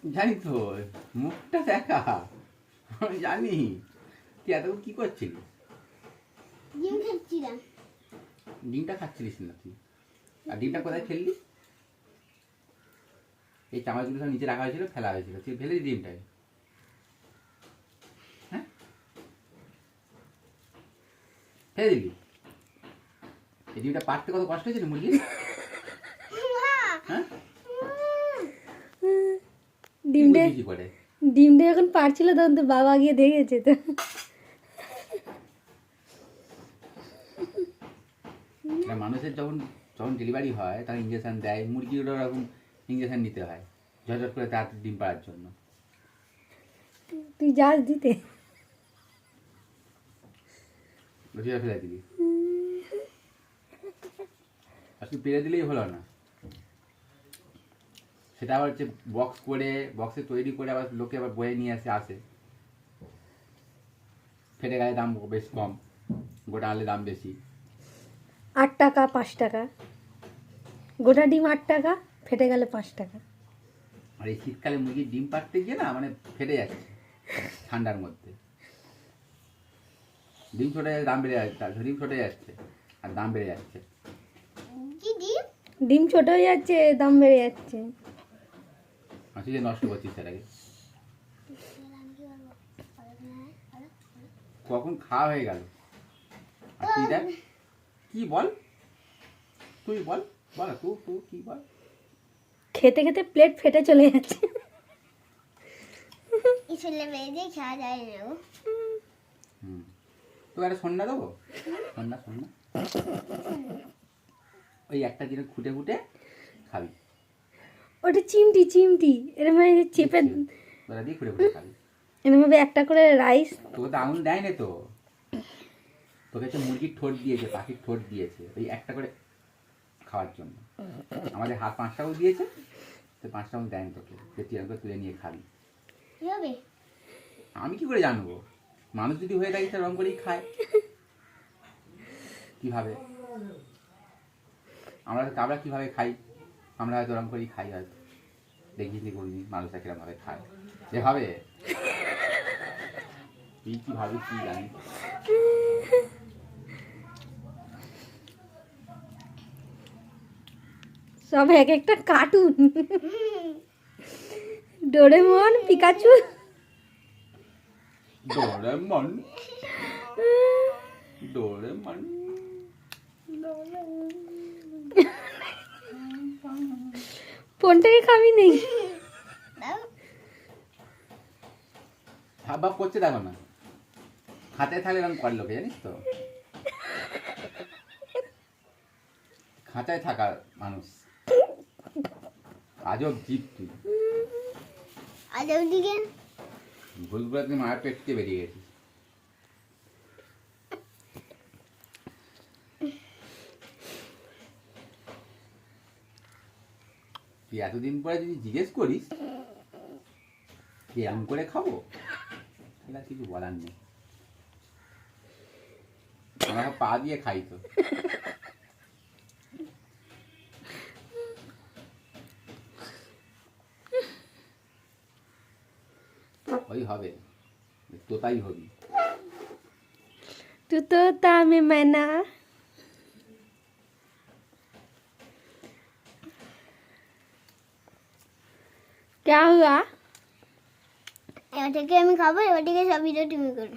জানি তো, মুখটা দেখা, আমি জানি। তুই এতক্ষণ কি করছিলি? ডিম খাচ্ছিলাম। ডিমটা খাচ্ছিলিস না তুই? আর ডিমটা কোথায় ফেললি? এই চামচগুলো সব নিচে রাখা হয়েছিল, ফেলা হয়েছিল, তুই ফেলে দিলি ডিমটাকে? হ্যাঁ, ফেলে দিলি? এই ডিমটা পাড়তে কত কষ্ট হয়েছিল মুরগি? হ্যাঁ, ডিমটা কি করে? ডিমটা যখন পারছিল তখন তো বাবা গিয়ে দেখেছে তো। মানুষের যখন যখন ডেলিভারি হয় তখন ইঞ্জেকশন দেয়, মুরগিরও ওরকম ইঞ্জেকশন নিতে হয় ঝটঝট করে তাড়াতাড়ি ডিম পাড়ার জন্য। তুই যাস দিতে? রসিটা ফেলে দিবি, আর তুই পেরে দিলেই হলো না, সেটা আবার হচ্ছে বক্স করে, বক্সে তৈরি করে আবার লোকে আবার বয়ে নিয়ে আসে। ফেটে গেলে দাম বেশ কম, গোটা আনলে দাম বেশি। 8 টাকা 5 টাকা গোটা ডিম, 8 টাকা, ফেটে গেলে 5 টাকা। আর এই শীতকালে মুরগির ডিম পাড়তে গিয়ে না মানে ফেটে যাচ্ছে ঠান্ডার মধ্যে। ডিম ছোটে যাচ্ছে, দাম বেড়ে যাচ্ছে, ডিম ছোটে যাচ্ছে আর দাম বেড়ে যাচ্ছে। কি ডিম? ডিম ছোট হয়ে যাচ্ছে, দাম বেড়ে যাচ্ছে। আর তুই যে নষ্ট করছিস সেটাকে। কখন খাওয়া হয়ে গেল আর তুই দেখ কি বল, তুই বল, বল তুই কি বল। খেতে খেতে প্লেট ফেটে চলে যাচ্ছে। ছেলে মেয়েদের খাওয়া যায় না গো। তোকে একটা সন্ধ্যা দেবো, সন্ধ্যা, ওই একটা জিনিস খুঁটে খুঁটে খাবি। ওটা চিমটি চিমটি এরম চেপে, তোরা দিয়ে খুঁটে খুঁটে খাবি। এরম ভাবে একটা করে রাইস। তোকে তো আঙুল দেয় না তো, তোকে হচ্ছে মুরগির ঠোঁট দিয়েছে, পাখির ঠোঁট দিয়েছে ওই একটা করে খাওয়ার জন্য। আমাদের হাত 5টা আঙুল দিয়েছে, তো 5টা আঙুল দেয়নি তোকে, যে তুই আমাকে তুলে নিয়ে খাবি। কি হবে? আমি কি করে জানবো? মানুষ যদি হয়ে থাকে রং করেই খায়। কিভাবে আমরা কিভাবে খাই, আমরা হয়তো রং করেই খাই, হয়তো দেখিনি করিনি মানুষরা কিরম ভাবে খায় এভাবে। তুই কি ভাবি কি জানি। সব এক একটা cartoon, Doraemon, Pikachu. Doraemon, Doraemon, ফোনটাকে খাবি নেই? ভাব ভাব করছে দেখো না, খাঁচায় থাকলে এরকম করে লোকে, জানিস তো, খাঁচায় থাকা মানুষ। আজব জীব তুই, আজব দিকে ভুল করে তুই মায়ের পেট থেকে বেরিয়ে গেছিস। তুই এতদিন পরে যদি জিজ্ঞেস করিস যে এমন করে খাবো, সেটা কিছু বলার নেই। আমরা পা দিয়ে খাই তো। ওই হবে, তোতাই হবি। तू तोता में मैना। क्या हुआ? এবারটাকে আমি খাবো, এবারটাকে সব ভিডিও তুমি করো।